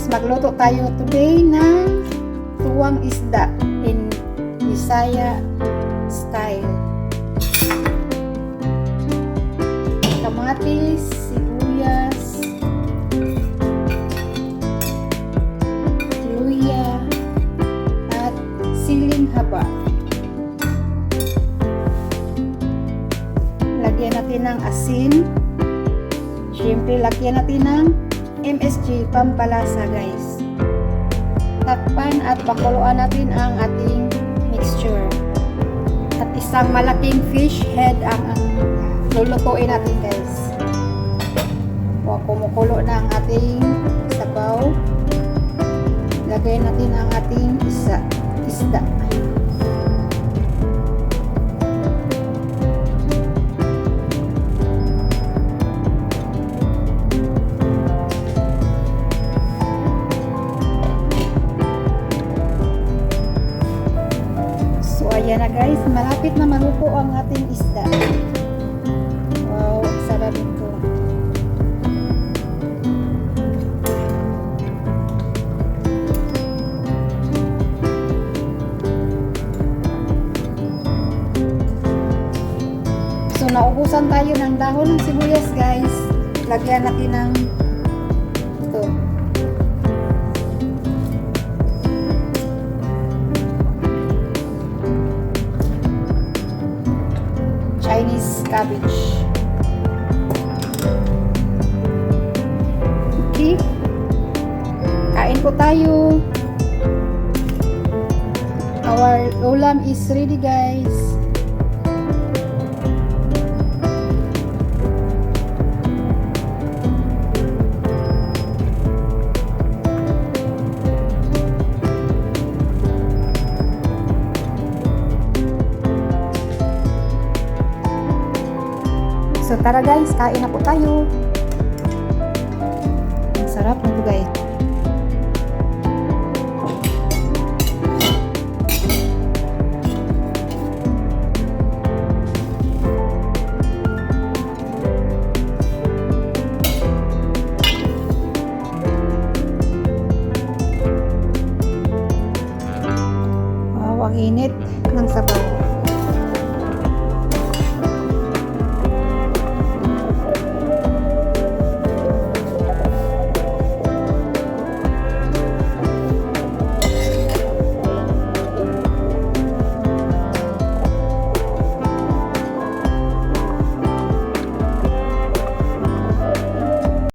guys, magluto tayo today ng tuwang isda in Bisaya style. Kamatis, sibuyas, luya, at siling haba. Lagyan natin ng asin. Siyempre, lagyan natin ng MSG pampalasa guys. Takpan at pakuluan natin ang ating mixture. At isang malaking fish head ang lulutuin natin guys. Kumukulo na ang ating sabaw. Lagay natin ang ating isda. Ayan na guys, malapit na maluto ang ating isda. Wow, sarap nito. So, naubusan tayo ng dahon ng sibuyas guys. Lagyan natin ng ito. Chinese cabbage. Okay. Kain po tayo. Our ulam is ready guys. So tara guys, kain na po tayo. Ang sarap nito guys.